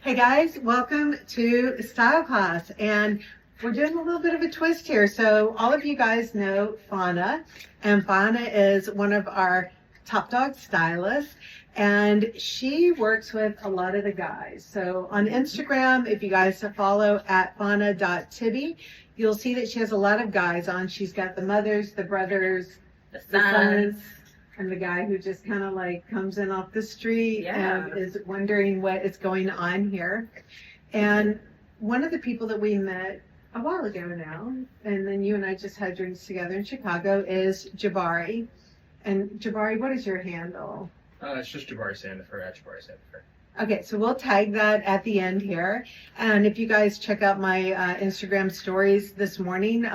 Hey guys, welcome to Style Class, and we're doing a little bit of a twist here. So all of you guys know Fauna, and Fauna is one of our top dog stylists, and she works with a lot of the guys. So on Instagram, if you guys follow at fauna.tibby, you'll see that she has a lot of guys on. She's got the mothers, the brothers, The the sons. sons, and the guy who just kind of like comes in off the street Yeah. and is wondering what is going on here. And one of the people that we met a while ago now, and then you and I just had drinks together in Chicago, is Jabari. And Jabari, what is your handle? It's just Jabari Sandifer at Jabari Sandifer. Okay, so we'll tag that at the end here. And if you guys check out my Instagram stories this morning,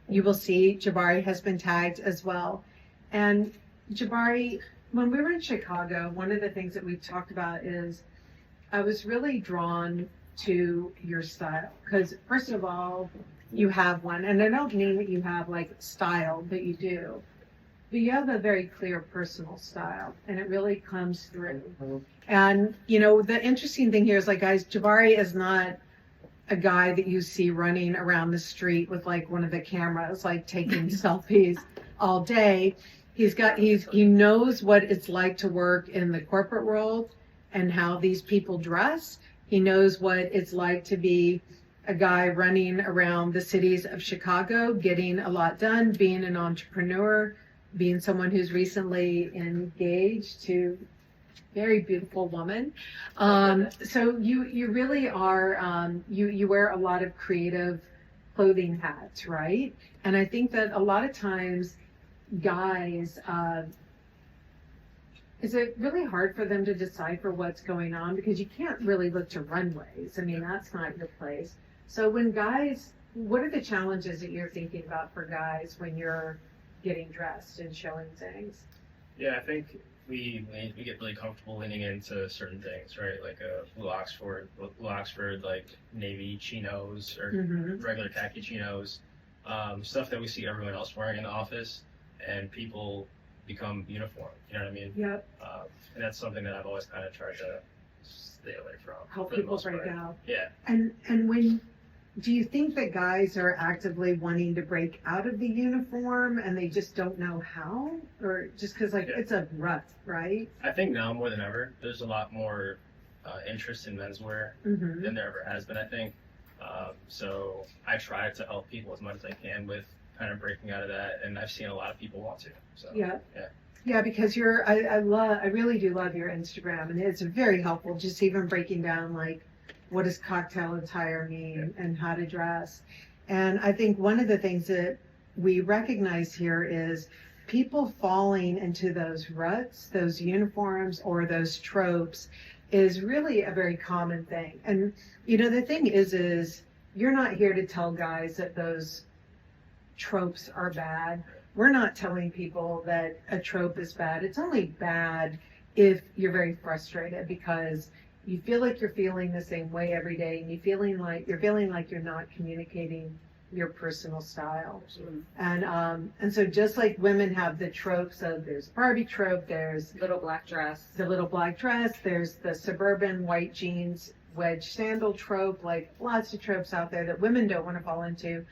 you will see Jabari has been tagged as well. And Jabari, when we were in Chicago, one of the things that we talked about is I was really drawn to your style because, first of all, you have one, and I don't mean that you have like style, but you do. But you have a very clear personal style, and it really comes through. And, you know, the interesting thing here is like, guys, Jabari is not a guy that you see running around the street with like one of the cameras, like taking selfies all day. He knows what it's like to work in the corporate world and how these people dress. He knows what it's like to be a guy running around the cities of Chicago, getting a lot done, being an entrepreneur, being someone who's recently engaged to a very beautiful woman. So you really are, you wear a lot of creative clothing hats, right? And I think that a lot of times guys, is it really hard for them to decipher what's going on? Because you can't really look to runways. I mean, that's not your place. So when guys, what are the challenges that you're thinking about for guys when you're getting dressed and showing things? Yeah, I think we get really comfortable leaning into certain things, right? Like a blue Oxford, like navy chinos or regular khaki chinos, stuff that we see everyone else wearing in the office, and people become uniform. You know what I mean? Yep. And that's something that I've always kind of tried to stay away from. Help for the people most break part. out. Yeah. And when do you think that guys are actively wanting to break out of the uniform and they just don't know how, or just because like it's a rut, right? I think now more than ever, there's a lot more interest in menswear than there ever has been, I think. So I try to help people as much as I can with kind of breaking out of that, and I've seen a lot of people want to. So Yeah, because I really do love your Instagram, and it's very helpful, just even breaking down like what does cocktail attire mean and how to dress. And I think one of the things that we recognize here is people falling into those ruts, those uniforms, or those tropes is really a very common thing. And you know, the thing is you're not here to tell guys that those tropes are bad. We're not telling people that a trope is bad. It's only bad if you're very frustrated because you feel like you're feeling the same way every day, and you're feeling like you're not communicating your personal style. And so just like women have the tropes of there's Barbie trope, there's Little black dress. the little black dress, there's the suburban white jeans wedge sandal trope, like lots of tropes out there that women don't want to fall into.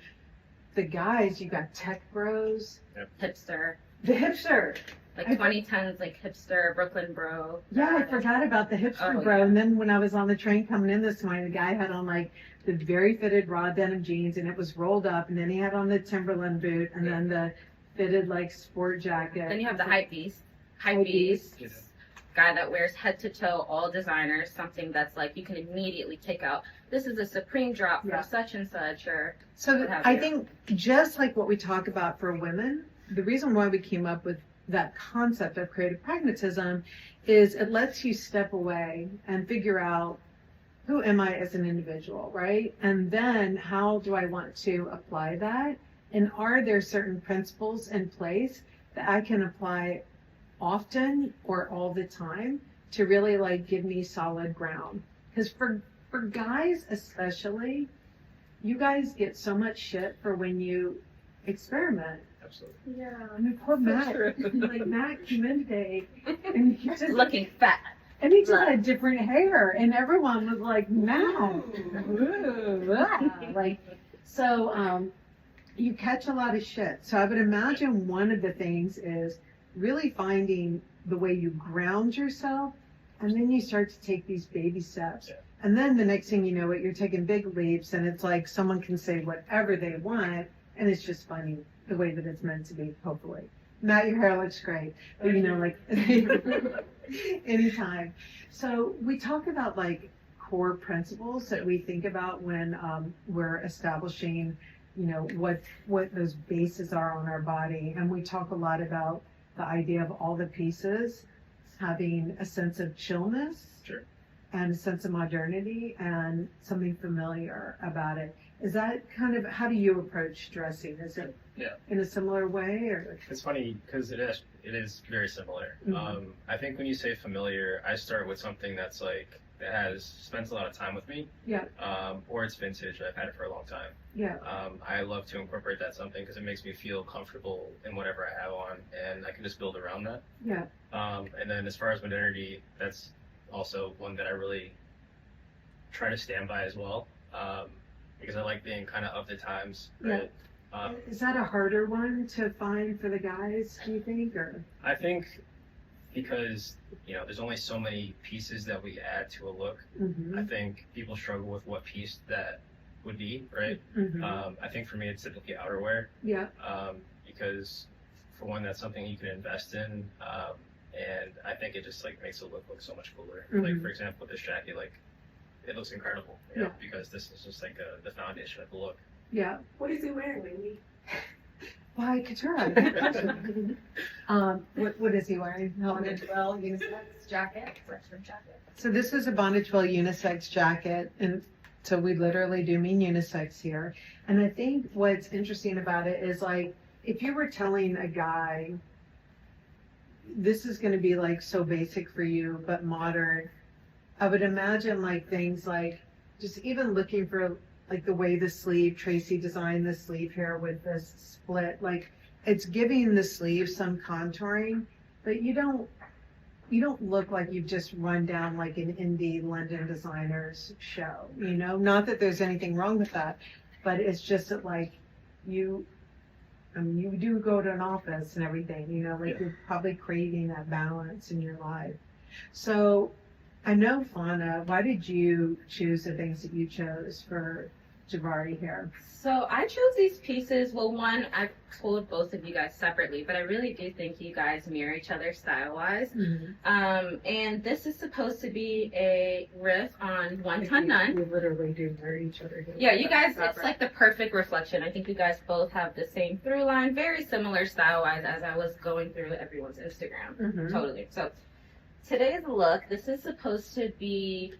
The guys, you got tech bros, Hipster. the hipster. Like 2010s, like hipster, Brooklyn bro. Yeah, I forgot about the hipster bro. Yeah. And then when I was on the train coming in this morning, the guy had on like the very fitted raw denim jeans, and it was rolled up, and then he had on the Timberland boot, and then the fitted like sport jacket. Then you have the hype beast. Guy that wears head to toe all designers, something that's like you can immediately pick out. This is a Supreme drop from such and such, or So what have I you. think just like what we talk about for women, the reason why we came up with that concept of creative pragmatism is it lets you step away and figure out who am I as an individual, right? And then how do I want to apply that? And are there certain principles in place that I can apply often or all the time to really like give me solid ground? Because for guys especially, you guys get so much shit for when you experiment. Absolutely. Yeah, I mean, poor Matt. Like Matt came in today, and he just looking fat. And he just had different hair, and everyone was like, "No, ooh, ah." Like, so you catch a lot of shit. So I would imagine one of the things is really finding the way you ground yourself, and then you start to take these baby steps. Yeah. And then the next thing you know, you're taking big leaps, and it's like someone can say whatever they want, and it's just funny the way that it's meant to be, hopefully. Matt, your hair looks great, but you know, like anytime. So we talk about like core principles that we think about when we're establishing, you know, what those bases are on our body. And we talk a lot about the idea of all the pieces having a sense of chillness. Sure. And a sense of modernity and something familiar about it. Is that kind of, how do you approach dressing? Is it in a similar way, or? It's funny because it is very similar. Mhm. I think when you say familiar, I start with something that's like, that has spent a lot of time with me. Yeah. Or it's vintage. I've had it for a long time. Yeah. I love to incorporate that something because it makes me feel comfortable in whatever I have on, and I can just build around that. Yeah. And then as far as modernity, that's also one that I really try to stand by as well, because I like being kind of the times, right? Is that a harder one to find for the guys, do you think, or? I think because, you know, there's only so many pieces that we add to a look. Mm-hmm. I think people struggle with what piece that would be, right? Mm-hmm. I think for me it's typically outerwear, Yeah. because for one, that's something you can invest in, and I think it just like makes the look so much cooler. Like, for example, with this jacket, like, it looks incredible, you know, because this is just like the foundation of the look. Yeah. What is he wearing, Wendy? Why, Couture? What is he wearing? Bondage well unisex jacket, freshman jacket. So this is a Bondageville unisex jacket, and so we literally do mean unisex here. And I think what's interesting about it is, like, if you were telling a guy, this is going to be like so basic for you, but modern, I would imagine like things like just even looking for like the way the sleeve, Tracy designed the sleeve here with this split, like it's giving the sleeve some contouring, but you don't look like you've just run down like an indie London designer's show, you know? Not that there's anything wrong with that, but it's just that like you do go to an office and everything, you know, like you're probably creating that balance in your life. So I know, Fauna, why did you choose the things that you chose for Jabari here? So I chose these pieces. Well, one, I told both of you guys separately, but I really do think you guys mirror each other style-wise. Mm-hmm. And this is supposed to be a riff on One Ton None. We literally do mirror each other here. Yeah, you guys, it's like the perfect reflection. I think you guys both have the same through line, very similar style-wise as I was going through everyone's Instagram. Mm-hmm. Totally. So today's look, this is supposed to be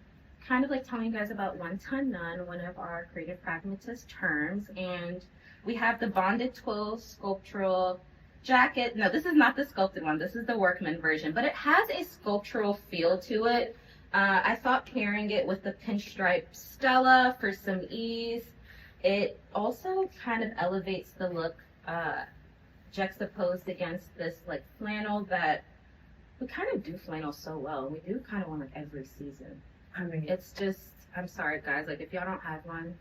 kind of like telling you guys about One Ton None, one of our creative pragmatist terms. And we have the bonded twill sculptural jacket. No, this is not the sculpted one. This is the workman version, but it has a sculptural feel to it. I thought pairing it with the pinstripe Stella for some ease. It also kind of elevates the look, juxtaposed against this like flannel that we kind of do flannel so well. We do kind of one like every season. I mean, It's just, I'm sorry guys, like if y'all don't have one,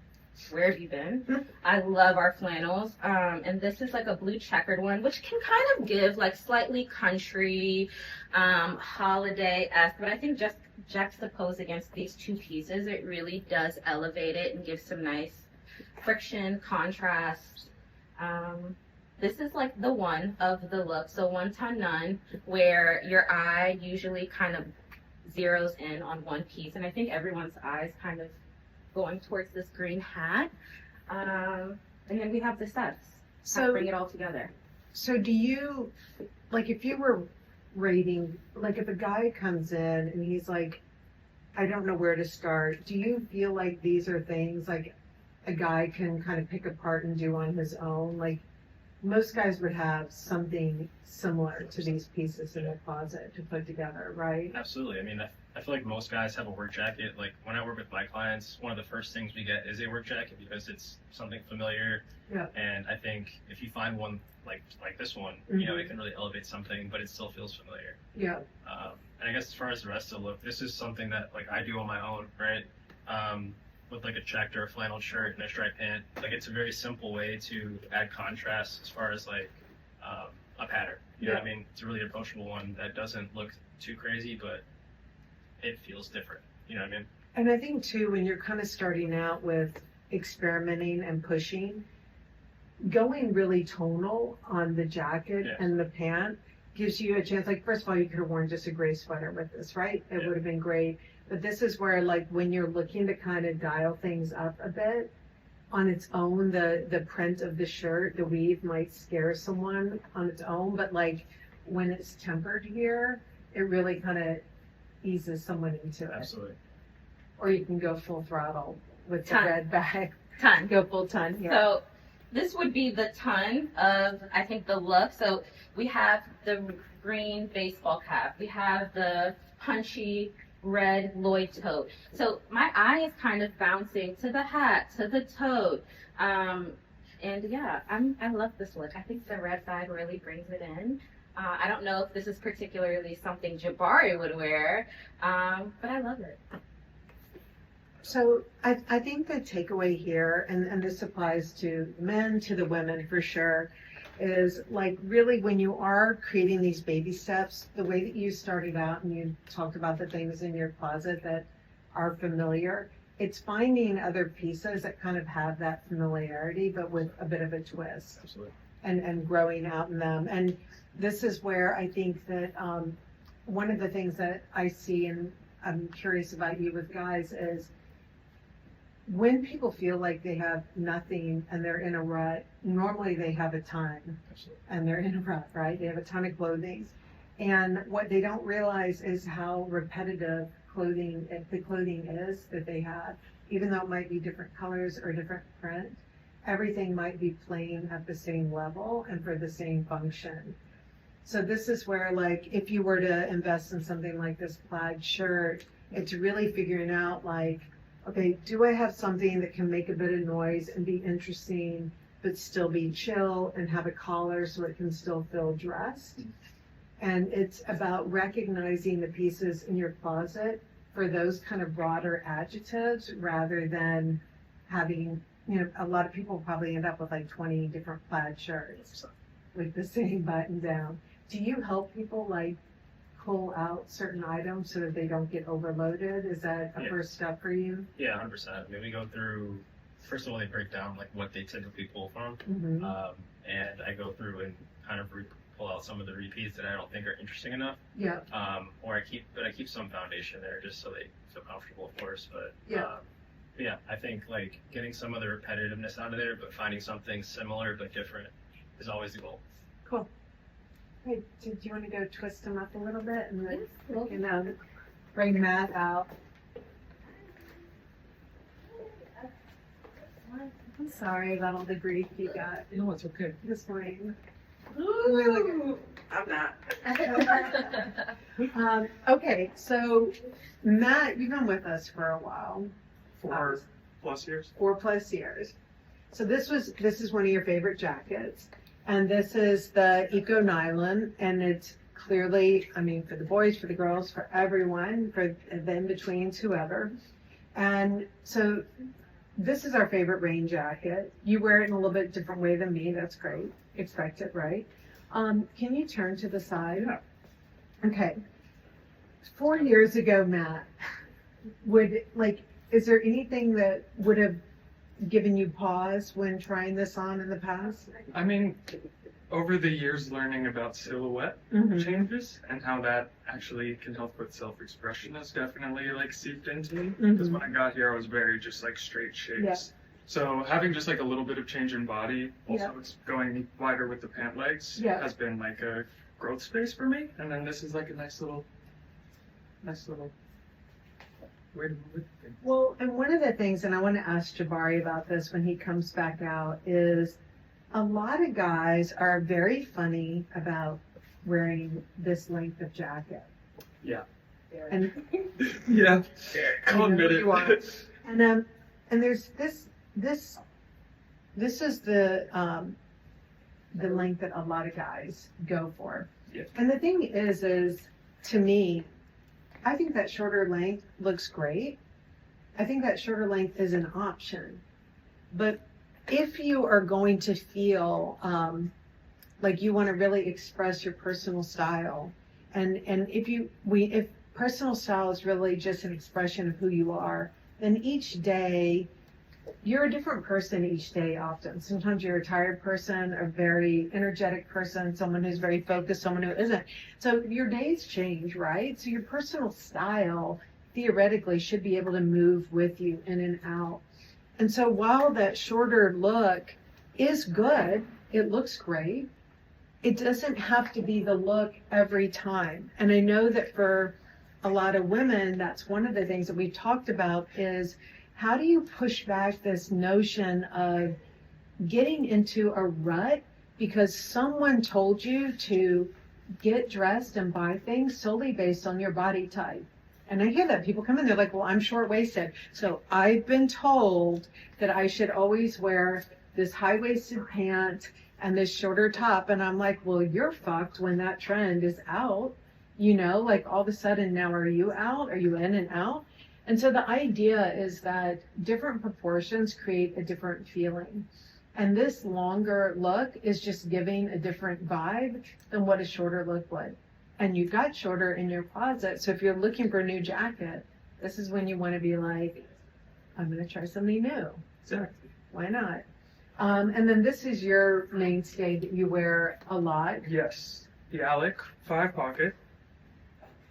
where have you been? I love our flannels. And this is like a blue checkered one, which can kind of give like slightly country, holiday-esque, but I think just juxtaposed against these two pieces, it really does elevate it and give some nice friction, contrast. This is like the one of the look, so One Ton None, where your eye usually kind of zeroes in on one piece, and I think everyone's eyes kind of going towards this green hat. And then we have the steps. so Bring it all together. So do you, like, if you were rating, like if a guy comes in and he's like, I don't know where to start, do you feel like these are things like a guy can kind of pick apart and do on his own? Like most guys would have something similar to these pieces in their closet to put together, right? Absolutely. I mean, I feel like most guys have a work jacket. Like when I work with my clients, one of the first things we get is a work jacket because it's something familiar. Yeah. And I think if you find one like this one, you know, it can really elevate something, but it still feels familiar. Yeah. And I guess as far as the rest of the look, this is something that like I do on my own, right? With like a checked or a flannel shirt and a striped pant. Like it's a very simple way to add contrast as far as like a pattern. You know what I mean? It's a really approachable one that doesn't look too crazy, but it feels different. You know what I mean? And I think too, when you're kind of starting out with experimenting and pushing, going really tonal on the jacket and the pant gives you a chance. Like, first of all, you could have worn just a gray sweater with this, right? It would have been great. But this is where, like, when you're looking to kind of dial things up a bit on its own, the print of the shirt, the weave might scare someone on its own. But like when it's tempered here, it really kind of eases someone into it. Absolutely. Or you can go full throttle with the Ton. red bag. Ton. Go full ton here. So this would be the ton of, I think, the look. So we have the green baseball cap. We have the punchy red Lloyd tote. So my eye is kind of bouncing to the hat, to the tote. And yeah, I love this look. I think the red bag really brings it in. I don't know if this is particularly something Jabari would wear, but I love it. So I think the takeaway here, and this applies to men, to the women for sure, is like really when you are creating these baby steps, the way that you started out and you talked about the things in your closet that are familiar, it's finding other pieces that kind of have that familiarity, but with a bit of a twist. Absolutely. And growing out in them. And this is where I think that one of the things that I see, and I'm curious about you with guys, is when people feel like they have nothing and they're in a rut, normally they have a ton. Absolutely. And they're in a rut, right? They have a ton of clothing. And what they don't realize is how repetitive the clothing is that they have. Even though it might be different colors or different print, everything might be playing at the same level and for the same function. So this is where, like, if you were to invest in something like this plaid shirt, it's really figuring out, like, okay, do I have something that can make a bit of noise and be interesting, but still be chill and have a collar so it can still feel dressed? And it's about recognizing the pieces in your closet for those kind of broader adjectives rather than having, a lot of people probably end up with like 20 different plaid shirts with the same button down. Do you help people like pull out certain items so that they don't get overloaded? Is that a first step for you? Yeah, 100%. I mean, we go through, first of all, they break down like what they typically pull from. Mm-hmm. And I go through and kind of pull out some of the repeats that I don't think are interesting enough. Yeah. Or I keep some foundation there just so they feel comfortable, of course. But yeah, I think like getting some of the repetitiveness out of there, but finding something similar but different is always the goal. Cool. Hey, do you want to go twist them up a little bit and then Yes, we can bring Matt out? I'm sorry about all the grief you got No, it's okay. this morning. Ooh, I'm not. Okay, so Matt, you've been with us for a while. 4+ years. 4+ years. So this is one of your favorite jackets, and this is the Eco Nylon, and it's clearly, I mean, for the boys, for the girls, for everyone, for the in-betweens, whoever. And so this is our favorite rain jacket. You wear it in a little bit different way than me. That's great. Expect it, right? Can you turn to the side? Yeah. Okay. 4 years ago, Matt, is there anything that would have given you pause when trying this on in the past? I mean, over the years, learning about silhouette Mhm. changes and how that actually can help with self-expression has definitely like seeped into me. Because when I got here, I was very just like straight shapes. Yeah. So having just like a little bit of change in body, also Yeah. it's going wider with the pant legs, Yeah. has been like a growth space for me. And then this is like a nice little way to move it. Well, and one of the things, and I want to ask Jabari about this when he comes back out, is a lot of guys are very funny about wearing this length of jacket. Yeah. And Yeah. I I'll know admit you are. it. and there's this is the length that a lot of guys go for. Yeah. And the thing is to me, I think that shorter length looks great. I think that shorter length is an option. But if you are going to feel like you want to really express your personal style, and if personal style is really just an expression of who you are, then each day you're a different person each day often. Sometimes you're a tired person, a very energetic person, someone who's very focused, someone who isn't. So your days change, right? So your personal style theoretically should be able to move with you in and out. And so while that shorter look is good, it looks great, it doesn't have to be the look every time. And I know that for a lot of women, that's one of the things that we've talked about is how do you push back this notion of getting into a rut because someone told you to get dressed and buy things solely based on your body type? And I hear that people come in, they're like, well, I'm short-waisted. So I've been told that I should always wear this high-waisted pant and this shorter top. And I'm like, well, you're fucked when that trend is out. You know, like all of a sudden now, are you out? Are you in and out? And so the idea is that different proportions create a different feeling. And this longer look is just giving a different vibe than what a shorter look would. And you've got shorter in your closet. So if you're looking for a new jacket, this is when you want to be like, I'm going to try something new. Exactly. Why not? And then this is your mainstay that you wear a lot. Yes. The Alec 5-pocket.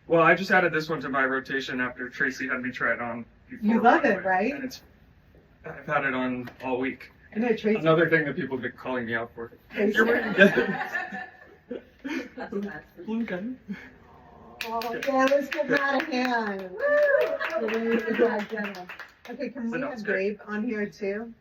Well, I just added this one to my rotation after Tracy had me try it on before. You love we it, went, right? And I've had it on all week. I know Tracy. Another thing that people have been calling me out for. Tracy. You're wearing That's nice. blue gun. Oh, yeah, let's give Matt a hand. Okay, can we have Gabe on here too?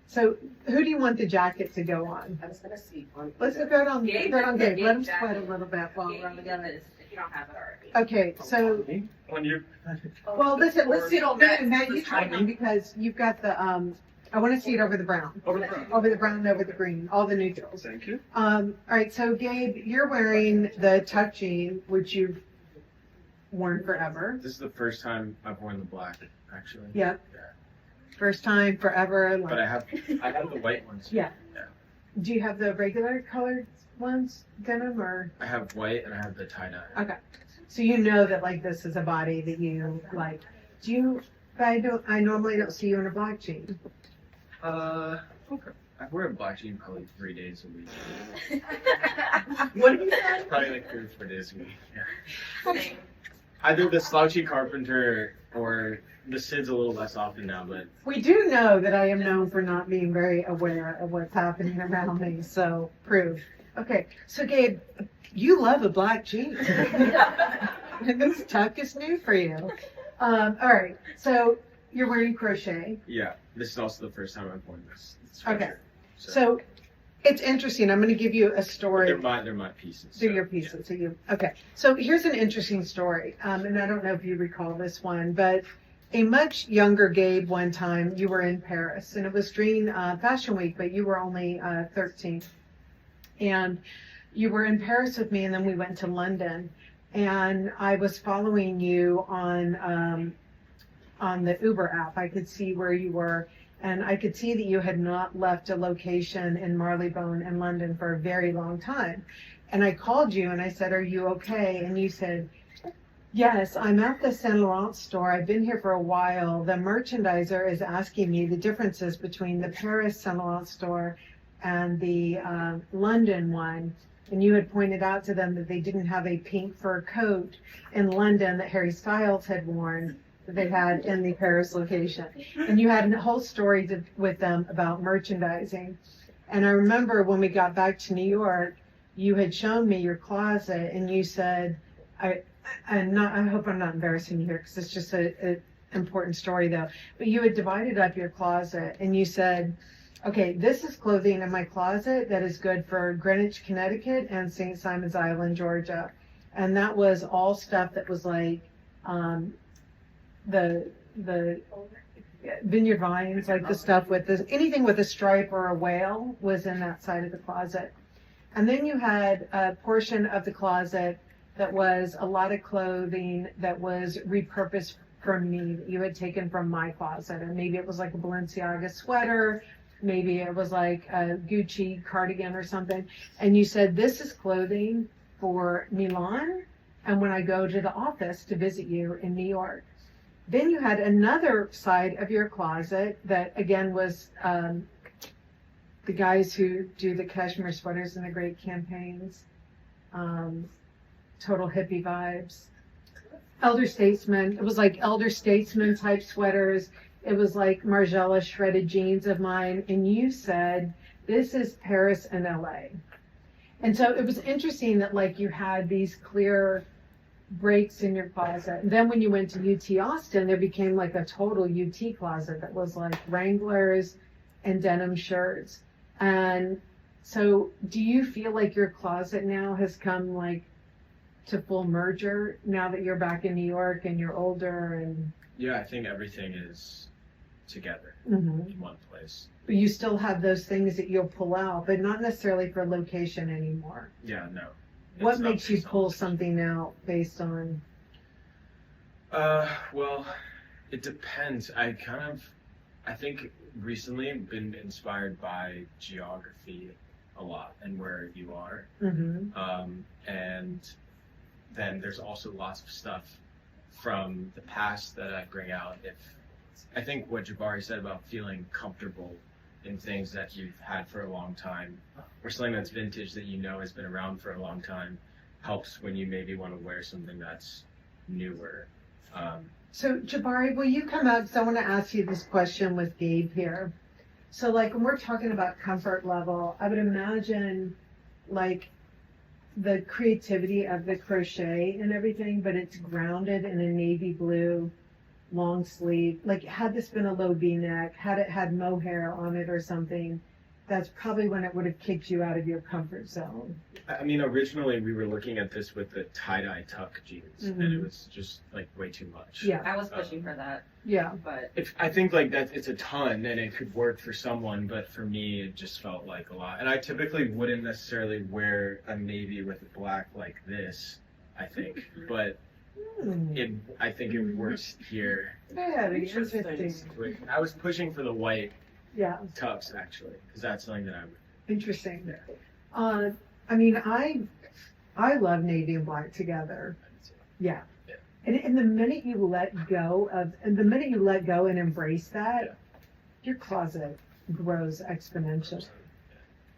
So who do you want the jacket to go on? I was gonna see one. Let's go on Gabe. Gabe. Let him Gabe sweat a jacket. little bit while Gabe, we're on you the get other. this if you don't have it already. Okay, so, When you well, listen, let's see, Or- Matt, you try one because you've got the, I want to see it over the brown. over the front. Over the brown and over the green, all the neutrals. Thank you. All right, so Gabe, you're wearing the tuck jean, which you've worn forever. This is the first time I've worn the black, actually. Yep. Yeah. First time forever. But I have the white ones. Yeah. Do you have the regular colored ones, denim, or? I have white and I have the tie-dye. Okay. So you know that like this is a body that you like. Do you, I normally don't see you in a black jean. Okay. I wear a black jean probably 3 days a week. What do you say? Probably like 3 or 4 days a week. Yeah. Same. Either the slouchy carpenter or the Sid's a little less often now, but We do know that I am known for not being very aware of what's happening around me, so prove. Okay, so Gabe, you love a black jean. And this tuck is new for you. All right, so you're wearing crochet. yeah, this is also the first time I've worn this. Okay. sweatshirt. So it's interesting. I'm going to give you a story. They're my pieces. They're so, your pieces. So you, okay. So here's an interesting story. And I don't know if you recall this one, but a much younger Gabe one time, you were in Paris and it was during Fashion Week, but you were only 13. And you were in Paris with me and then we went to London and I was following you on the Uber app. I could see where you were. And I could see that you had not left a location in Marylebone in London for a very long time. And I called you and I said, are you okay? And you said, yes, I'm at the Saint Laurent store. I've been here for a while. The merchandiser is asking me the differences between the Paris Saint Laurent store and the London one. And you had pointed out to them that they didn't have a pink fur coat in London that Harry Styles had worn that they had in the Paris location. And you had a whole story with them about merchandising. And I remember when we got back to New York, you had shown me your closet and you said, I hope I'm not embarrassing you here because it's just an important story though, but you had divided up your closet and you said, okay, this is clothing in my closet that is good for Greenwich, Connecticut and St. Simon's Island, Georgia. And that was all stuff that was like, the vineyard vines, like the stuff with this, anything with a stripe or a whale was in that side of the closet. And then you had a portion of the closet that was a lot of clothing that was repurposed for me that you had taken from my closet. And maybe it was like a Balenciaga sweater, maybe it was like a Gucci cardigan or something. And you said, this is clothing for Milan and when I go to the office to visit you in New York. Then you had another side of your closet that again was the guys who do the cashmere sweaters and the great campaigns, total hippie vibes. Elder statesman, it was like elder statesman type sweaters. It was like Margiela shredded jeans of mine. And you said, this is Paris and LA. And so it was interesting that like you had these clear breaks in your closet. And then when you went to UT Austin, there became like a total UT closet that was like Wranglers and denim shirts. And so do you feel like your closet now has come like to full merger now that you're back in New York and you're older and Yeah, I think everything is together Mhm. in one place. But you still have those things that you'll pull out, but not necessarily for location anymore. Yeah, no. What It's not makes you based on pull location. something out based on? Well, it depends. I think recently been inspired by geography a lot and where you are. And then there's also lots of stuff from the past that I bring out. I think what Jabari said about feeling comfortable in things that you've had for a long time, or something that's vintage that you know has been around for a long time, helps when you maybe want to wear something that's newer. So Jabari, will you come out? Because I want to ask you this question with Gabe here. So like when we're talking about comfort level, I would imagine like the creativity of the crochet and everything, but it's grounded in a navy blue long sleeve. Like had this been a low V-neck, had it had mohair on it or something, that's probably when it would have kicked you out of your comfort zone. I mean, originally we were looking at this with the tie-dye tuck jeans, and it was just like way too much. Yeah. I was pushing for that, Yeah. but I think like that it's a ton and it could work for someone, but for me it just felt like a lot. And I typically wouldn't necessarily wear a navy with black like this, I think, but I think it works here. Very interesting. I was pushing for the white Yeah. tux actually, because that's something that I would. Interesting. I mean, I love navy and black together. Yeah. Yeah. And the minute you let go and embrace that, Yeah. your closet grows exponentially.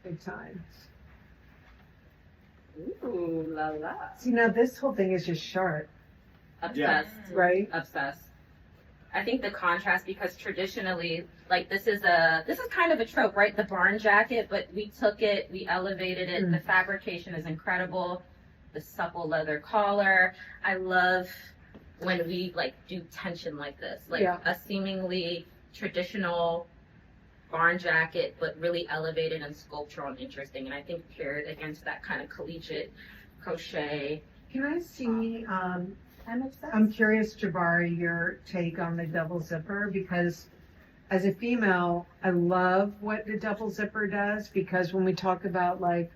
Big time. ooh la la, See, now this whole thing is just sharp, obsessed. right? Obsessed. I think the contrast, because traditionally, like this is kind of a trope, right? The barn jacket, but we took it, we elevated it. The fabrication is incredible. The supple leather collar. I love when we like do tension like this, like Yeah. a seemingly traditional barn jacket, but really elevated and sculptural and interesting. And I think paired against that kind of collegiate crochet. Can I see, I'm obsessed. I'm curious, Jabari, your take on the double zipper, because as a female, I love what the double zipper does, because when we talk about like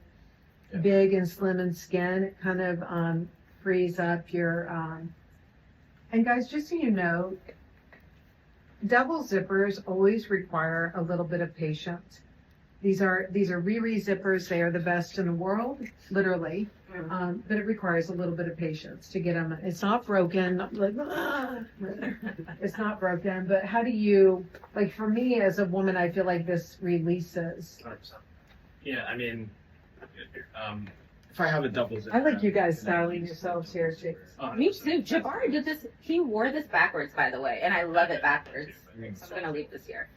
Yeah. big and slim and skin, it kind of frees up your, and guys, just so you know, double zippers always require a little bit of patience. These are Riri zippers. They are the best in the world, literally. But it requires a little bit of patience to get them. It's not broken. Like, it's not broken. But how do you, like for me as a woman, I feel like this releases. 100%. Yeah, I mean, If I have a double zip. I like you guys styling yourselves here, chicks. Me too. Jabari did this. He wore this backwards, by the way, and I love it backwards. I'm gonna leave this here.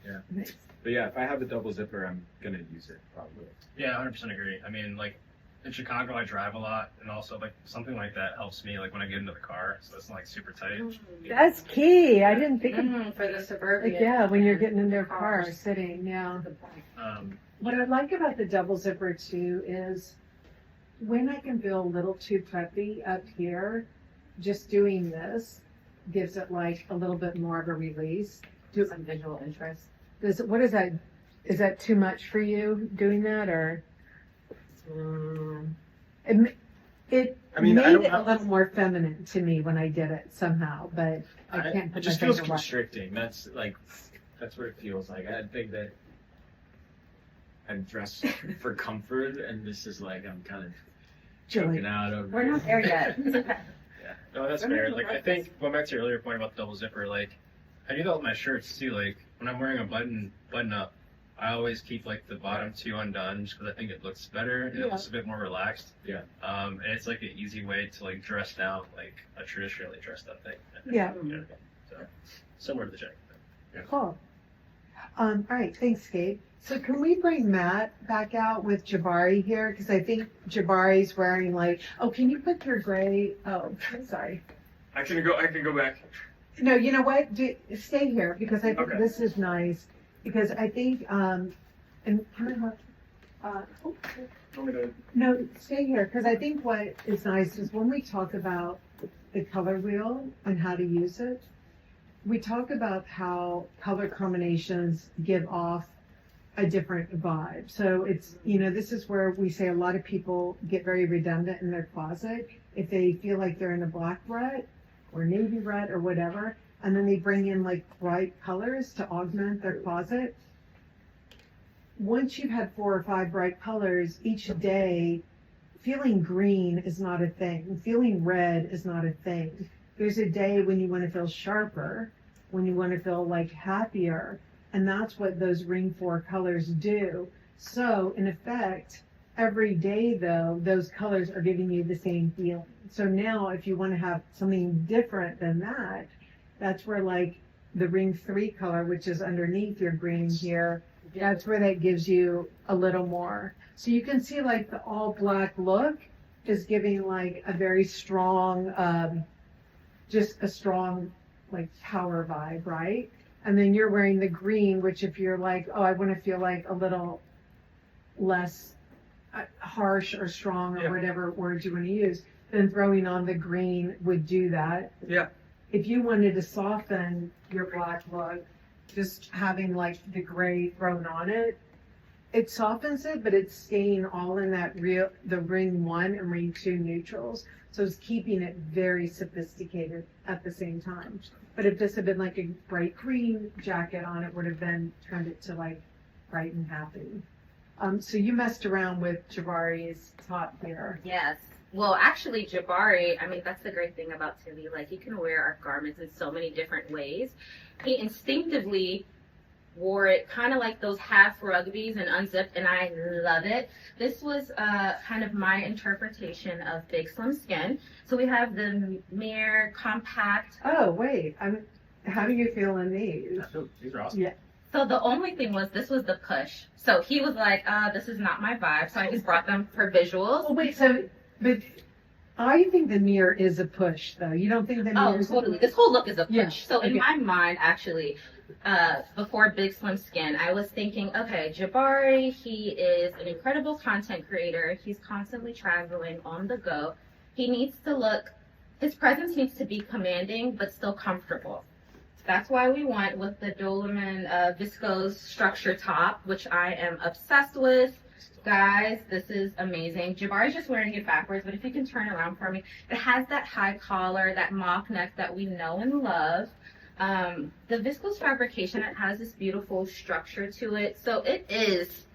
But yeah, if I have a double zipper, I'm gonna use it probably. Yeah, 100% agree. I mean, like in Chicago, I drive a lot, and also like something like that helps me like when I get into the car, so it's not like super tight. That's key. I didn't think of, For the suburban. like, yeah, when you're getting in their car, sitting, yeah. Um, What I like about the double zipper too is when I can feel a little too preppy up here, just doing this gives it like a little bit more of a release. Some visual interest. What is that? Is that too much for you doing that, or it I mean, I made don't it a have, little more feminine to me when I did it somehow, but I can't it put just my feels finger on it. constricting. That's what it feels like. I think that I'm dressed for comfort, and this is like I'm kind of choking out over. We're not there yet. Yeah, no, that's fair. Like, I think going back to your earlier point about the double zipper, like, I do that with my shirts too. Like, when I'm wearing a button up, I always keep like the bottom two undone just because I think it looks better and it looks a bit more relaxed. Yeah. And it's like an easy way to like dress down like a traditionally dressed up thing. Yeah. So similar to the jacket. Cool. All right, thanks, Gabe. So can we bring Matt back out with Jabari here? Because I think Jabari's wearing like, oh, can you put your gray, oh, sorry. I can go back. No, you know what? Stay here because I think Okay. this is nice. Because I think, and can I have, Want me to- no, stay here. Because I think what is nice is when we talk about the color wheel and how to use it, we talk about how color combinations give off a different vibe. So it's, this is where we say a lot of people get very redundant in their closet. If they feel like they're in a black rut or navy rut or whatever, and then they bring in like bright colors to augment their closet. Once you've had 4 or 5 bright colors each day, feeling green is not a thing. Feeling red is not a thing. There's a day when you want to feel sharper, when you want to feel like happier, and that's what those ring 4 colors do. So in effect, every day though, those colors are giving you the same feeling. So now if you want to have something different than that, that's where like the ring 3 color, which is underneath your green here, that's where that gives you a little more. So you can see like the all black look is giving like a very strong, just a strong like power vibe, right? And then you're wearing the green, which if you're like, oh, I want to feel like a little less harsh or strong or Yeah. whatever words you want to use, then throwing on the green would do that. Yeah. If you wanted to soften your black look, just having like the gray thrown on it, it softens it, but it's staying all in the ring 1 and ring 2 neutrals. So it's keeping it very sophisticated at the same time. But if this had been like a bright green jacket on, it would have been turned it to like bright and happy. So you messed around with Jabari's top here. Yes. Well, actually, Jabari, I mean, that's the great thing about Tilly. Like, he can wear our garments in so many different ways. He instinctively wore it kind of like those half rugbies and unzipped, and I love it. This was kind of my interpretation of Big Slim Skin. So we have the mere compact. Oh, wait. How do you feel in these? These are awesome. Yeah. So the only thing was this was the push. So he was like, this is not my vibe. So I just brought them for visuals. Oh, wait, but I think the mirror is a push, though. You don't think the mirror Oh, is totally. This whole look is a push. Yeah, So in okay. my mind, actually, before Big Slim Skin, I was thinking, okay, Jabari, he is an incredible content creator. He's constantly traveling on the go. He needs to look, his presence needs to be commanding, but still comfortable. That's why we went with the Doloman viscose structure top, which I am obsessed with. Guys, this is amazing. Jabari's just wearing it backwards, but if you can turn around for me, it has that high collar, that mock neck that we know and love. The viscose fabrication, it has this beautiful structure to it. So it is,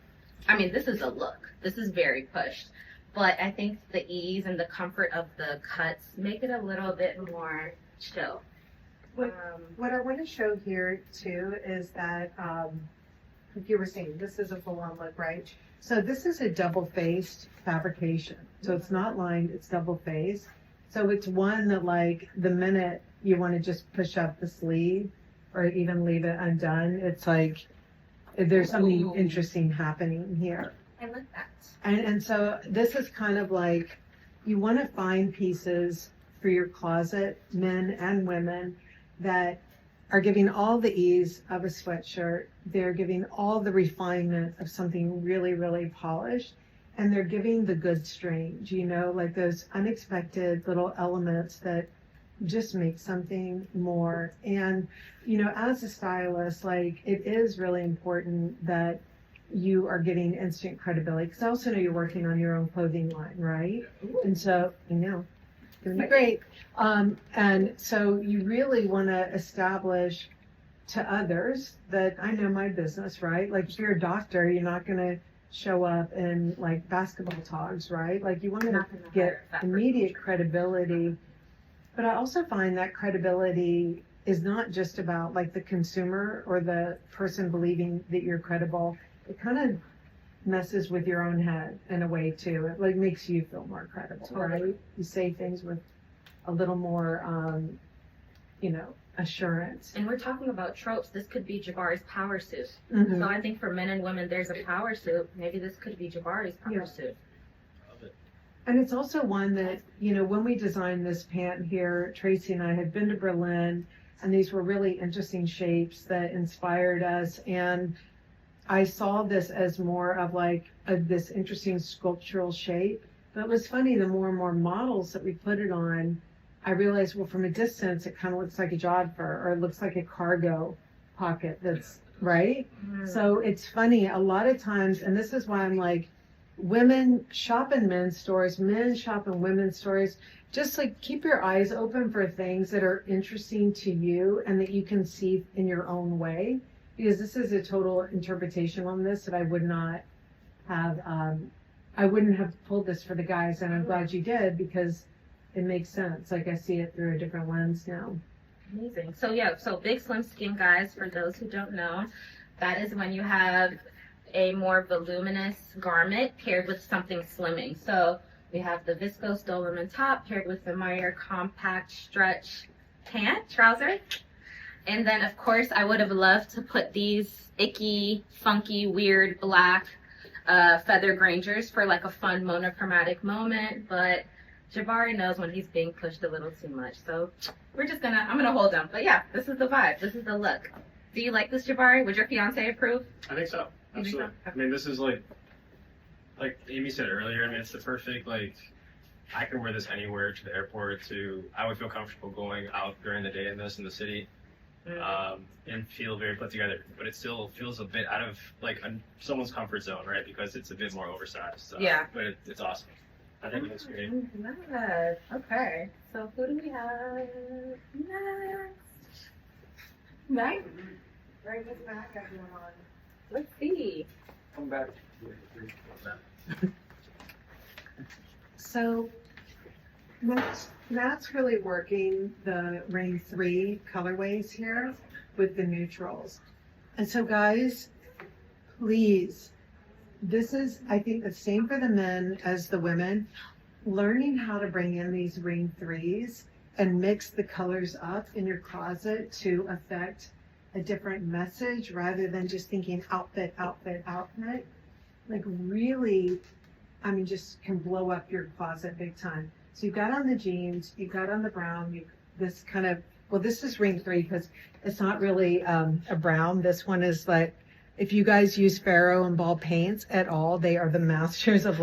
I mean, this is a look. This is very pushed. But I think the ease and the comfort of the cuts make it a little bit more chill. What I want to show here, too, is that, like you were saying, this is a full-on look, right? So this is a double-faced fabrication. So it's not lined, it's double-faced. So it's one that, like, the minute you want to just push up the sleeve or even leave it undone, it's like there's something interesting happening here. I like that. And so this is kind of like you want to find pieces for your closet, men and women, that are giving all the ease of a sweatshirt. They're giving all the refinement of something really, really polished. And they're giving the good strange, like those unexpected little elements that just make something more. And, as a stylist, like it is really important that you are getting instant credibility. Because I also know you're working on your own clothing line, right? And so, I know, it's going to be great. And so you really want to establish to others that I know my business, right? Like if you're a doctor, you're not going to show up in like basketball togs, right? Like you want to Not gonna get hire that immediate credibility. But I also find that credibility is not just about like the consumer or the person believing that you're credible. It kind of messes with your own head in a way too. It like makes you feel more credible, right? You say things with a little more, assurance. And we're talking about tropes. This could be Jabari's power suit. Mhm. So I think for men and women, there's a power suit. Maybe this could be Jabari's power Yeah. suit. Love it. And it's also one that, when we designed this pant here, Tracy and I had been to Berlin, and these were really interesting shapes that inspired us. And I saw this as more of like this interesting sculptural shape. But it was funny, the more and more models that we put it on, I realized, well, from a distance, it kind of looks like a jodhpur, or it looks like a cargo pocket that's, right? So it's funny, a lot of times, and this is why I'm like, women shop in men's stores, men shop in women's stores. Just like keep your eyes open for things that are interesting to you and that you can see in your own way. Because this is a total interpretation on this that I would not have, I wouldn't have pulled this for the guys, and I'm glad you did because it makes sense. Like I see it through a different lens now. Amazing. So yeah, so big slim skin guys, for those who don't know, that is when you have a more voluminous garment paired with something slimming. So we have the viscose Dolman top paired with the Meyer compact stretch pant trouser. And then of course I would have loved to put these icky, funky, weird black feather grangers for like a fun monochromatic moment, but Jabari knows when he's being pushed a little too much. So I'm gonna hold him. But yeah, this is the vibe. This is the look. Do you like this, Jabari? Would your fiance approve? I think so. You think so? Absolutely. I mean, this is like Amy said earlier. I mean, it's the perfect I can wear this anywhere, to the airport, I would feel comfortable going out during the day in this in the city, and feel very put together. But it still feels a bit out of someone's comfort zone, right? Because it's a bit more oversized. Yeah. But it's awesome. I think it looks great. Nice. Okay. So who do we have next? Next? Right this back, everyone. Let's see. Come back. So Matt's really working the Ring 3 colorways here with the neutrals. And so guys, please, this is, I think, the same for the men as the women. Learning how to bring in these Ring 3s and mix the colors up in your closet to affect a different message rather than just thinking outfit, outfit, outfit. Like really, I mean, just can blow up your closet big time. So you've got on the jeans, you've got on the brown, this kind of, well, this is Ring 3 because it's not really a brown. This one is like, if you guys use Faro and ball paints at all, they are the masters of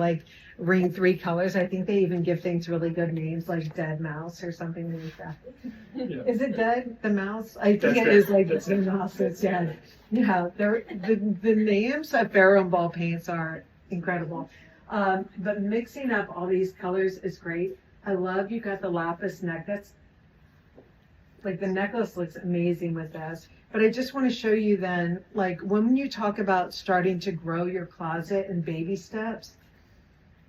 Ring 3 colors. I think they even give things really good names like Dead Mouse or something like that. Yeah. Is it Dead, the mouse? I think That's it dead. is That's the mouse that's dead. Yeah, the names of Faro and ball paints are incredible. But mixing up all these colors is great. I love you got the lapis neck. That's the necklace looks amazing with this. But I just want to show you then, when you talk about starting to grow your closet in baby steps,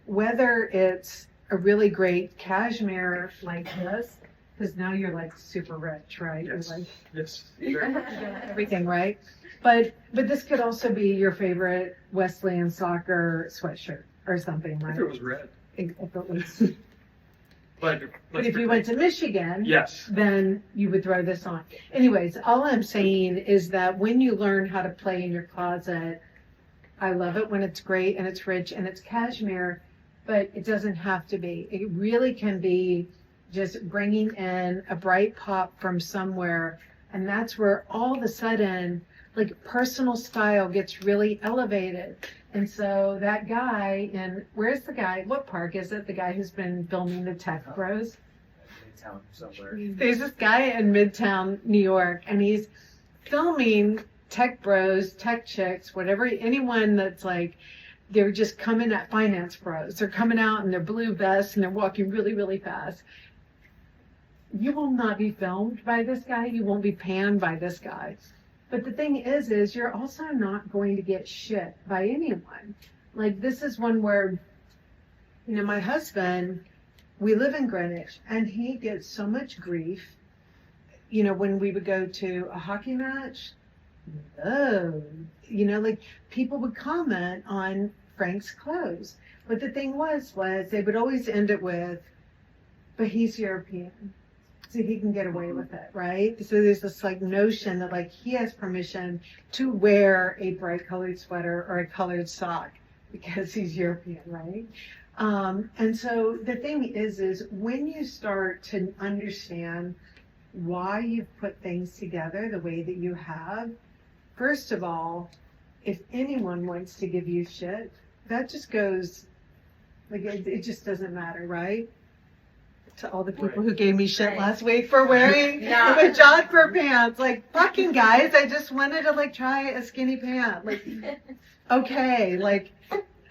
whether it's a really great cashmere like this, because now you're super rich, right? Yes. You're Yes. everything, right? But this could also be your favorite Wesleyan soccer sweatshirt or something, right? If it was red. If it was. But But if you went to Michigan, yes. then you would throw this on. Anyways, all I'm saying is that when you learn how to play in your closet, I love it when it's great and it's rich and it's cashmere, but it doesn't have to be. It really can be just bringing in a bright pop from somewhere. And that's where all of a sudden, personal style gets really elevated. And so that guy where's the guy? What park is it? The guy who's been filming the Tech Bros? Somewhere. There's this guy in Midtown, New York, and he's filming tech bros, tech chicks, whatever, anyone that's like, they're just coming at finance bros. They're coming out in their blue vests and they're walking really, really fast. You will not be filmed by this guy. You won't be panned by this guy. But the thing is you're also not going to get shit by anyone. Like, this is one where, you know, my husband, we live in Greenwich, and he gets so much grief. You know, when we would go to a hockey match, oh, you know, like, people would comment on Frank's clothes. But the thing was they would always end it with, but he's European, so he can get away with it, right? So there's this like notion that like he has permission to wear a bright colored sweater or a colored sock because he's European, right? And so the thing is when you start to understand why you've put things together the way that you have, first of all, if anyone wants to give you shit, that just goes, like, it just doesn't matter, right? To all the people who gave me shit last week for wearing the jodhpur pants. Like, fucking guys, I just wanted to like try a skinny pant. Like, okay, like,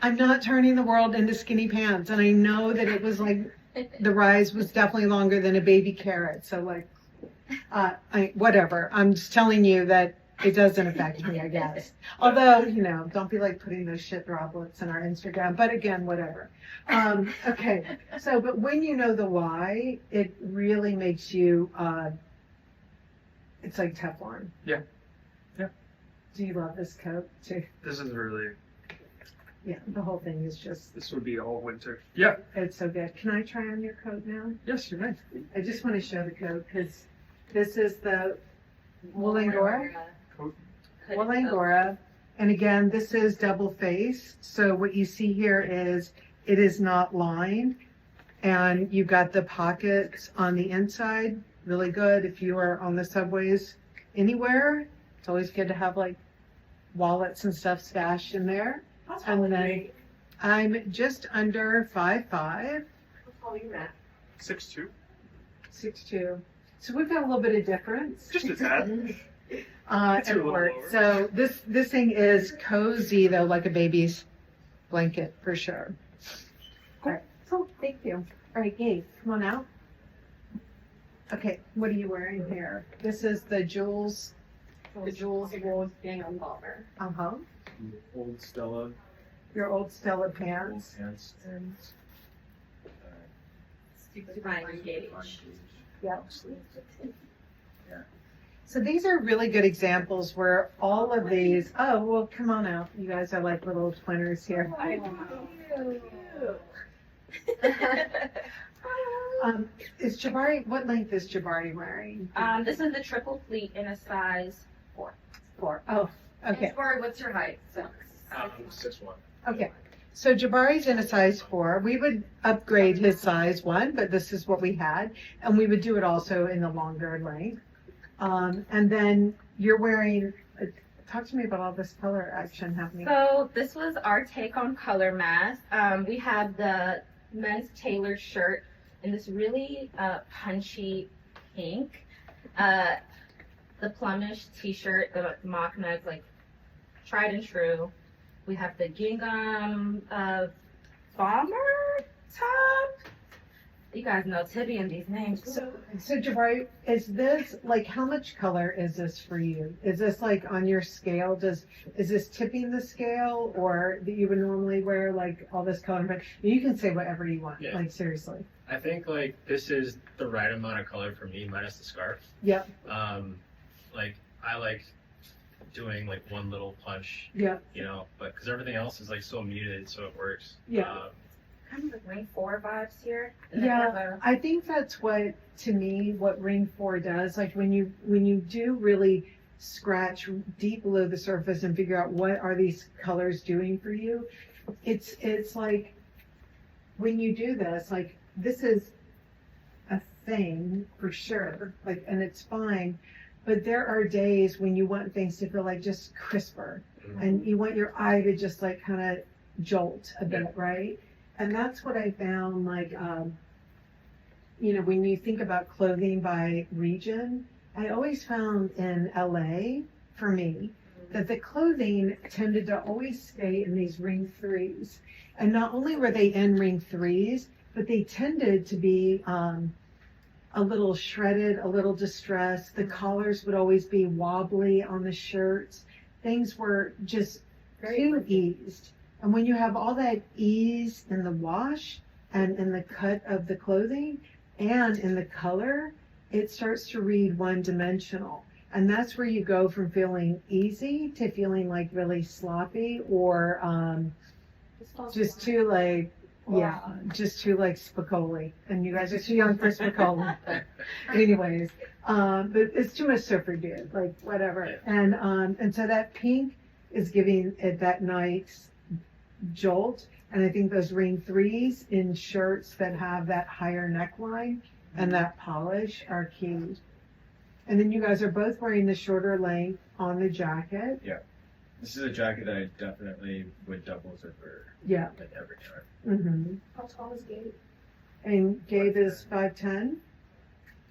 I'm not turning the world into skinny pants. And I know that it was like, the rise was definitely longer than a baby carrot. So like, whatever. I'm just telling you that it doesn't affect me, I guess. Although, you know, don't be like putting those shit droplets in our Instagram. But again, whatever. Okay. So, but when you know the why, it really makes you, it's like Teflon. Yeah. Yeah. Do you love this coat too? This is really, Yeah, the whole thing is just, this would be all winter. Yeah. it's so good. Can I try on your coat now? Yes, you may. I just want to show the coat because this is the wool angora. Wool angora. And again, this is double face. So what you see here is it is not lined, and you've got the pockets on the inside. Really good if you are on the subways anywhere. It's always good to have like wallets and stuff stashed in there. And then I'm just under 5'5". How tall are you at? 6'2". 6'2". So we've got a little bit of difference. Just a tad. At work. So this thing is cozy though, like a baby's blanket for sure. All right. So thank you. All right, Gabe, come on out. Okay, what are you wearing here? This is the Jules. The Jules wool gingham bomber. Old Stella. Your old Stella Old pants. pants. And Divine Gauge. Yep. So these are really good examples where all of these, oh, well, come on out. You guys are like little twinners here. Is Jabari, what length is Jabari wearing? This is the triple pleat in a size 4. 4. Oh, okay. Jabari, what's your height? So, 6'1". Okay. So Jabari's in a size 4. We would upgrade his size 1, but this is what we had. And we would do it also in the longer length. And then you're wearing, talk to me about all this color action happening. So this was our take on color mass. We have the men's tailored shirt in this really punchy pink. The plummish t-shirt, the mock knives, like tried and true. We have the gingham bomber top. You guys know Tibby and these names. So Jabari, is this, like, how much color is this for you? Is this like on your scale? Is this tipping the scale, or that you would normally wear like all this color? But you can say whatever you want, Yeah. like seriously. I think like this is the right amount of color for me, minus the scarf. Yep, Like I like doing like one little punch, yep, you know, but because everything else is like so muted, so it works. yeah. Kind of like Ring 4 vibes here. Yeah, I think that's what, to me, what Ring 4 does. Like when you do really scratch deep below the surface and figure out what are these colors doing for you, it's like when you do this, like this is a thing for sure, like, and it's fine. But there are days when you want things to feel like just crisper, and you want your eye to just like kind of jolt a bit, right? And that's what I found, like, you know, when you think about clothing by region, I always found in LA, for me, that the clothing tended to always stay in these ring threes. And not only were they in ring threes, but they tended to be a little shredded, a little distressed. The collars would always be wobbly on the shirts. Things were just too eased. And when you have all that ease in the wash and in the cut of the clothing and in the color, it starts to read one-dimensional. And that's where you go from feeling easy to feeling like really sloppy or just too like, yeah, just too like Spicoli. And you guys are too young for Spicoli. Anyways, but it's too much surfer dude, like whatever. And so that pink is giving it that nice jolt. And I think those ring threes in shirts that have that higher neckline and that polish are key. And then you guys are both wearing the shorter length on the jacket. Yeah. This is a jacket that I definitely would double zipper. Yeah. Like every time. Mm-hmm. How tall is Gabe? And Gabe is 5'10".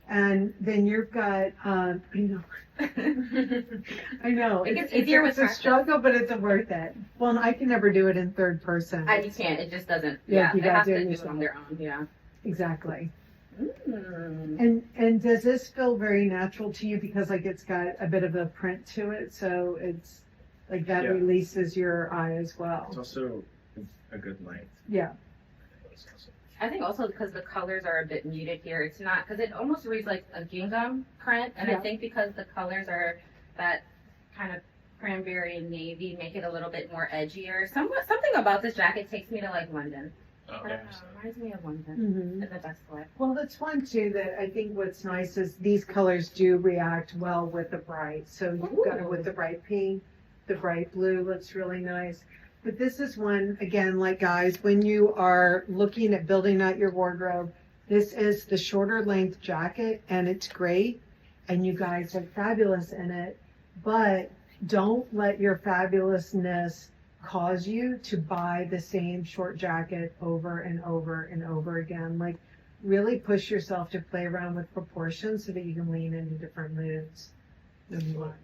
And then you've got, I know. I know. It gets easier with it's a practice. struggle, but it's worth it. Well, and I can never do it in third person. You can't. It just doesn't. Yeah, Yeah, you they gotta have do to it do it yourself. on their own. Yeah. Exactly. Mm. And does this feel very natural to you because like it's got a bit of a print to it, so it's like that Yeah. releases your eye as It's well. also a good length. Yeah. I think also because the colors are a bit muted here, it's not, because it almost reads like a gingham print, and Yeah. I think because the colors are that kind of cranberry and navy, make it a little bit more edgier. Something about this jacket takes me to like London. Oh, I okay. don't know, reminds me of London Mm-hmm. in the best way. Well, that's one too that I think what's nice is these colors do react well with the bright. So you've got it with the bright pink, the bright blue looks really nice. But this is one, again, like guys, when you are looking at building out your wardrobe, this is the shorter length jacket and it's great. And you guys are fabulous in it, but don't let your fabulousness cause you to buy the same short jacket over and over and over again. Like really push yourself to play around with proportions so that you can lean into different moods. Love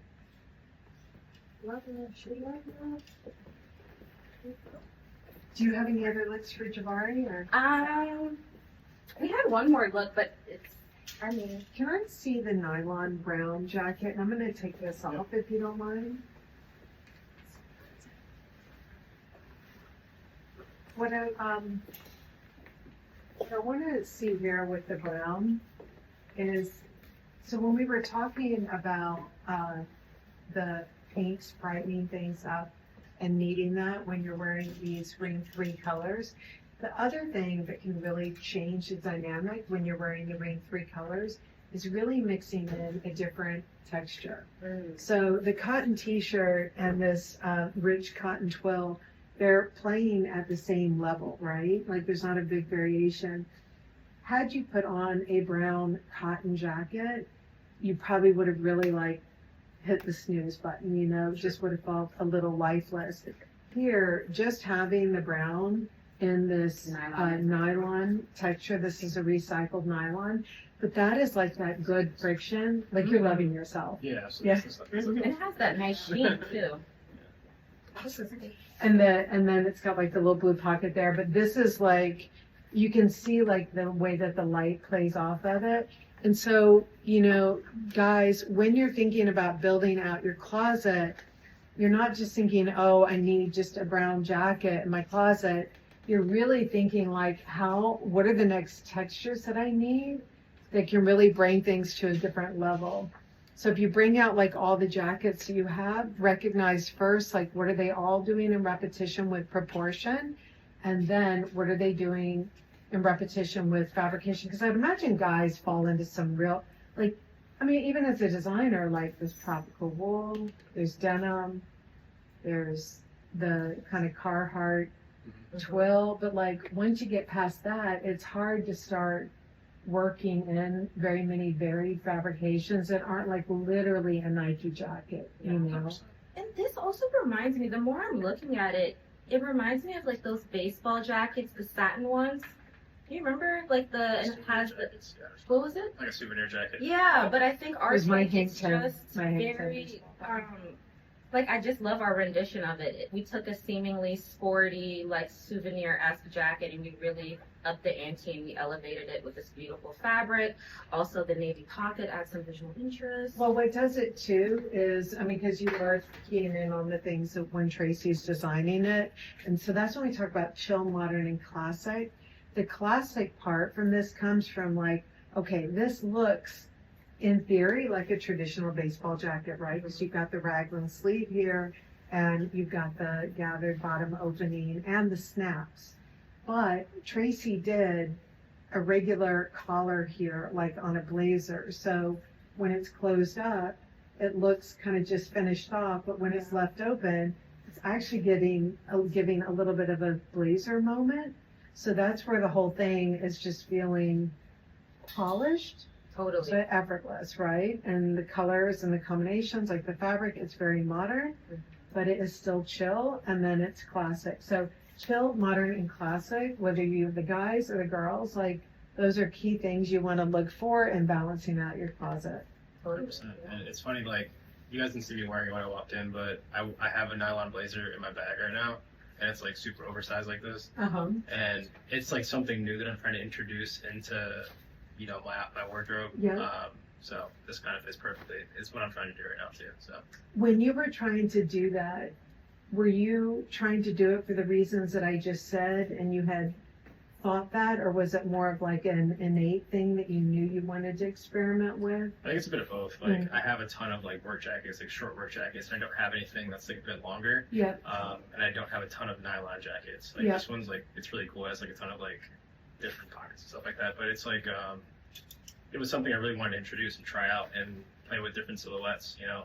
it. Should we love it? Do you have any other looks for Jabari or We had one more look, but it's, I mean, can I see the nylon brown jacket? And I'm gonna take this off if you don't mind. What I want to see here with the brown is, so when we were talking about the paints brightening things up and needing that when you're wearing these ring 3 colors, the other thing that can really change the dynamic when you're wearing the ring 3 colors is really mixing in a different texture. So the cotton t-shirt and this rich cotton twill, they're playing at the same level, right? Like there's not a big variation. Had you put on a brown cotton jacket, you probably would have really like hit the snooze button, you know, just would have felt a little lifeless. Here, just having the brown in this nylon texture, this is a recycled nylon, but that is like that good friction, like you're loving yourself. Yeah. So Yeah. it has that nice sheen too. And then it's got like the little blue pocket there, but this is like, you can see like the way that the light plays off of it. And so, you know, guys, when you're thinking about building out your closet, you're not just thinking, oh, I need just a brown jacket in my closet. You're really thinking like, what are the next textures that I need that can really bring things to a different level? So if you bring out like all the jackets you have, recognize first, like what are they all doing in repetition with proportion? And then what are they doing in repetition with fabrication? Because I'd imagine guys fall into some real, like, I mean, even as a designer, like there's tropical wool, there's denim, there's the kind of Carhartt twill, but like once you get past that, it's hard to start working in very many varied fabrications that aren't like literally a Nike jacket, you know? And this also reminds me, the more I'm looking at it, it reminds me of like those baseball jackets, the satin ones. Do you remember like and it has the, what was it? Like a souvenir jacket. Yeah, but I think ours It's my it's Hank Ten. just My Hank very like, I just love our rendition of it. We took a seemingly sporty, like, souvenir-esque jacket, and we really upped the ante, and we elevated it with this beautiful fabric. Also, the navy pocket adds some visual interest. Well, what does it too is, I mean, because you are keying in on the things that when Tracy's designing it. And so that's when we talk about chill, modern, and classic. The classic part from this comes from like, okay, this looks in theory like a traditional baseball jacket, right? Because you've got the raglan sleeve here and you've got the gathered bottom opening and the snaps. But Tracy did a regular collar here, like on a blazer. So when it's closed up, it looks kind of just finished off, but when it's left open, it's actually giving a little bit of a blazer moment. So that's where the whole thing is just feeling polished, Totally. but effortless, right? And the colors and the combinations, like the fabric, it's very modern, but it is still chill, and then it's classic. So chill, modern, and classic, whether you, the guys or the girls, like those are key things you want to look for in balancing out your closet. 100%. And it's funny, like, you guys didn't see me wearing it when I walked in, but I have a nylon blazer in my bag right now, and it's like super oversized like this. And it's like something new that I'm trying to introduce into, you know, my wardrobe. Yeah. So this kind of fits perfectly. It's what I'm trying to do right now too. So When you were trying to do that, were you trying to do it for the reasons that I just said and you had thought that, or was it more of like an innate thing that you knew you wanted to experiment with? I think it's a bit of both. Like I have a ton of like work jackets, like short work jackets, and I don't have anything that's like a bit longer. Yeah. And I don't have a ton of nylon jackets. Like Yeah. this one's like, it's really cool. It has like a ton of like different pockets and stuff like that. But it's like, it was something I really wanted to introduce and try out and play with different silhouettes, you know.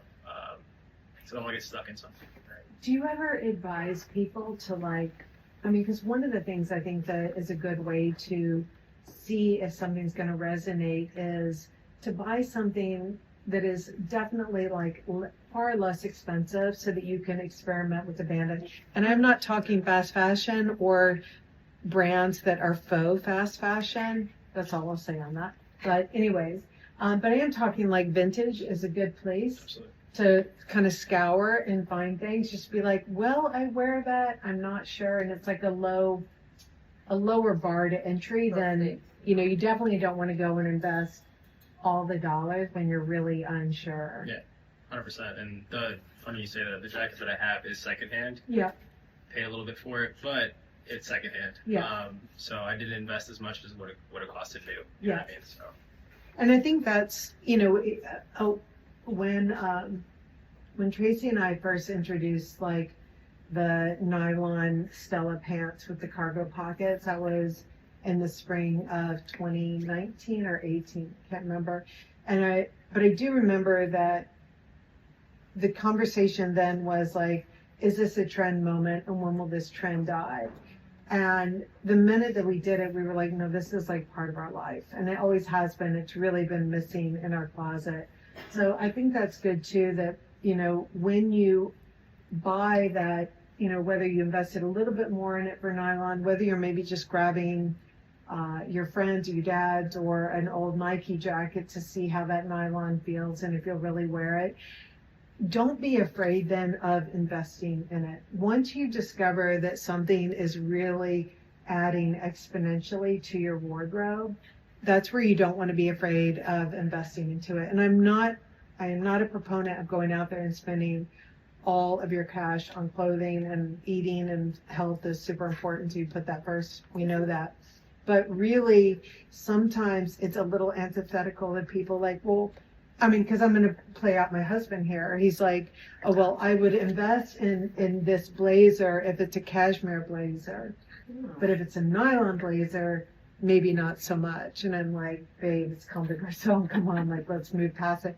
So I don't want to get stuck in something. Right? Do you ever advise people to like, I mean, because one of the things I think that is a good way to see if something's going to resonate is to buy something that is definitely like far less expensive so that you can experiment with the bandit. And I'm not talking fast fashion or brands that are faux fast fashion. That's all I'll say on that. But anyways, but I am talking like vintage is a good place Absolutely. to kind of scour and find things. Just be like, well, I wear that, I'm not sure. And it's like a lower bar to entry than, you know, you definitely don't want to go and invest all the dollars when you're really unsure. Yeah. 100%. And funny you say that, the jacket that I have is secondhand. Yeah. Pay a little bit for it, but it's secondhand. Yeah. So I didn't invest as much as what it cost to do. You know what I mean? So. And I think that's, you know, when Tracy and I first introduced like the nylon Stella pants with the cargo pockets, that was in the spring of 2019 or 18, can't remember. But I do remember that the conversation then was like, is this a trend moment and when will this trend die? And the minute that we did it, we were like, no, this is like part of our life. And it always has been. It's really been missing in our closet. So I think that's good too, that, you know, when you buy that, you know, whether you invested a little bit more in it for nylon, whether you're maybe just grabbing your friends or your dad's or an old Nike jacket to see how that nylon feels and if you'll really wear it. Don't be afraid then of investing in it. Once you discover that something is really adding exponentially to your wardrobe, that's where you don't want to be afraid of investing into it. And I am not a proponent of going out there and spending all of your cash on clothing, and eating and health is super important. So you put that first. We know that. But really, sometimes it's a little antithetical to people like, well, I mean, because I'm going to play out my husband here. He's like, oh, well, I would invest in this blazer if it's a cashmere blazer. But if it's a nylon blazer, maybe not so much. And I'm like, babe, it's Comme des Garçons. Come on, like, let's move past it.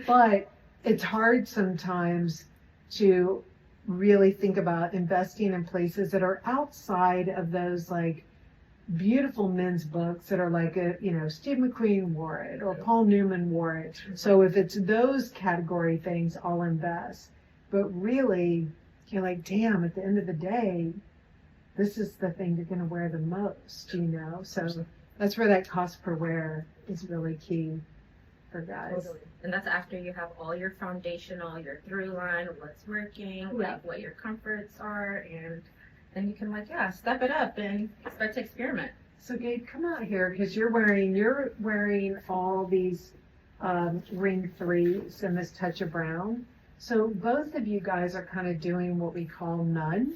But it's hard sometimes to really think about investing in places that are outside of those, like, beautiful men's books that are like, you know, Steve McQueen wore it or Paul Newman wore it. So if it's those category things, I'll invest. But really, you're like, damn, at the end of the day, this is the thing you're going to wear the most, you know? So that's where that cost per wear is really key. for guys. And that's after you have all your foundational, your through line, what's working, Yeah. like what your comforts are, and then you can step it up and start to experiment. So Gabe, come out here because you're wearing all these ring 3s and this touch of brown. So both of you guys are kind of doing what we call none,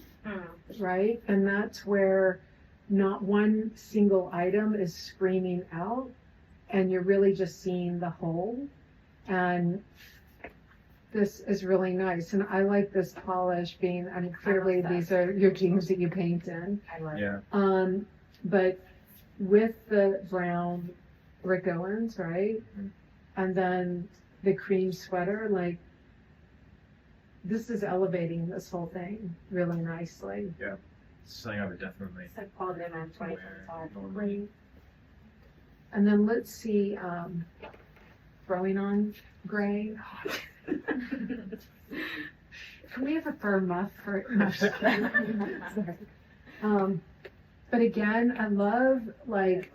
right? And that's where not one single item is screaming out, and you're really just seeing the whole. And this is really nice. And I like this polish being, I mean, clearly these are your jeans that you paint in. I love Yeah. But with the brown Rick Owens, right? And then the cream sweater, like, this is elevating this whole thing really nicely. It's something I would definitely It's like called in on wear 2025. normally. And then let's see, throwing on gray. Can we have a fur muff for? No, sorry. But again, I love like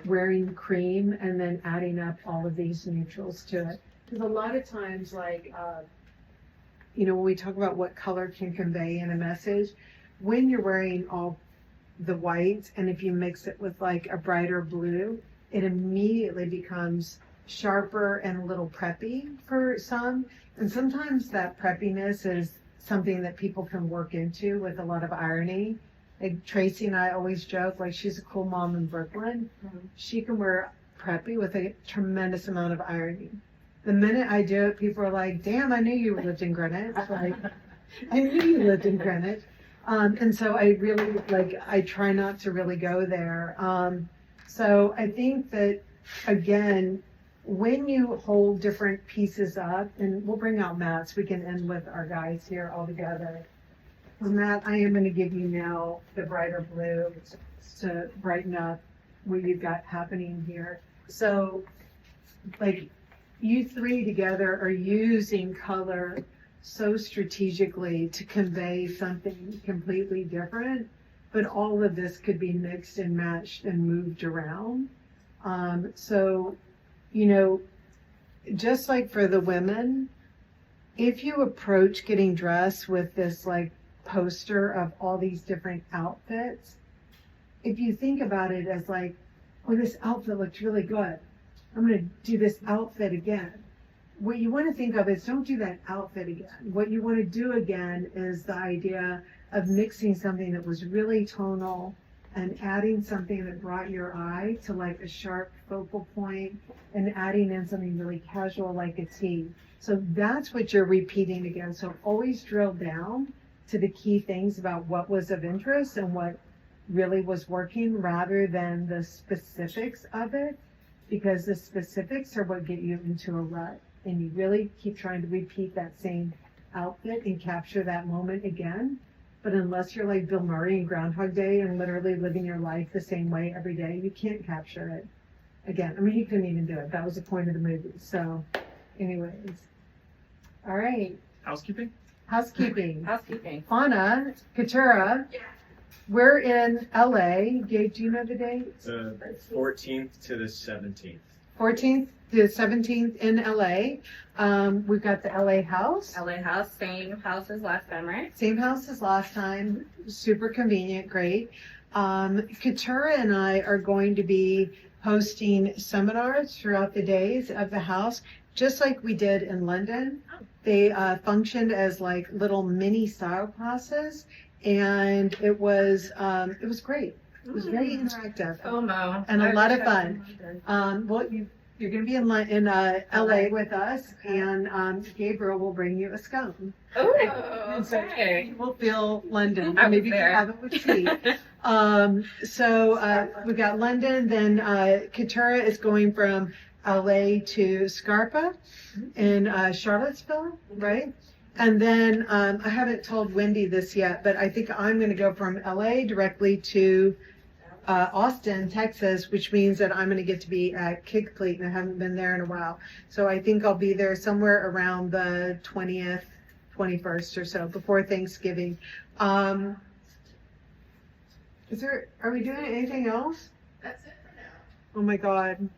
wearing cream and then adding up all of these neutrals to it. Because a lot of times, like, when we talk about what color can convey in a message, when you're wearing all the white, and if you mix it with like a brighter blue, it immediately becomes sharper and a little preppy for some. And sometimes that preppiness is something that people can work into with a lot of irony. Like Tracy and I always joke, like, she's a cool mom in Brooklyn. She can wear preppy with a tremendous amount of irony. The minute I do it, people are like, damn, I knew you lived in Greenwich. Like, I knew you lived in Greenwich. And so I really, I try not to really go there. So I think that, again, when you hold different pieces up, and we'll bring out Matt so we can end with our guys here all together. Well, Matt, I am going to give you now the brighter blue to brighten up what you've got happening here. So, like, you three together are using color so strategically to convey something completely different, but all of this could be mixed and matched and moved around. So, just like for the women, if you approach getting dressed with this like poster of all these different outfits, if you think about it as like, oh, this outfit looks really good, I'm going to do this outfit again. What you want to think of is, don't do that outfit again. What you want to do again is the idea of mixing something that was really tonal and adding something that brought your eye to like a sharp focal point, and adding in something really casual like a tee. So that's what you're repeating again. So always drill down to the key things about what was of interest and what really was working, rather than the specifics of it, because the specifics are what get you into a rut. And you really keep trying to repeat that same outfit and capture that moment again. But unless you're like Bill Murray in Groundhog Day and literally living your life the same way every day, you can't capture it again. I mean, he couldn't even do it. That was the point of the movie. So anyways. All right. Housekeeping? Housekeeping. Housekeeping. Fauna, Katura. We're in LA. Gabe, do you know the date? The 14th to the 17th. 14th to 17th in LA. We've got the LA house. LA house, same house as last time, right? Same house as last time. Super convenient, great. Katura and I are going to be hosting seminars throughout the days of the house, just like we did in London. They functioned as like little mini style classes, and it was great. It was very interactive FOMO. and a I lot of wish I was in fun. London. You're going to be in LA with us, and Gabriel will bring you a scone. Oh, And so okay. you will feel London. I was Maybe you there. have it with tea. So we've got London, then Katura is going from LA to Scarpa in Charlottesville, right? And then I haven't told Wendy this yet, but I think I'm going to go from LA directly to Austin, Texas, which means that I'm going to get to be at Kick Fleet, and I haven't been there in a while. So I think I'll be there somewhere around the 20th, 21st or so, before Thanksgiving. Are we doing anything else? That's it for now. Oh my God.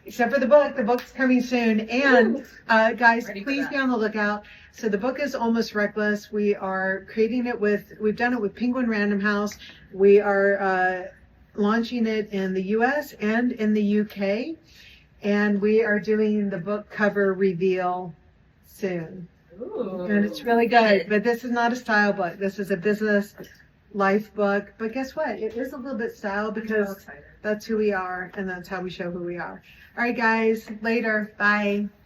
Except for the book. The book's coming soon. And guys, Ready for please that. be on the lookout. So the book is Almost Reckless. We are creating it we've done it with Penguin Random House. We are launching it in the US and in the UK. And we are doing the book cover reveal soon. Ooh. And it's really good. But this is not a style book. This is a business life book. But guess what? It is a little bit style I'm so because excited. that's who we are and that's how we show who we are. All right, guys. Later. Bye.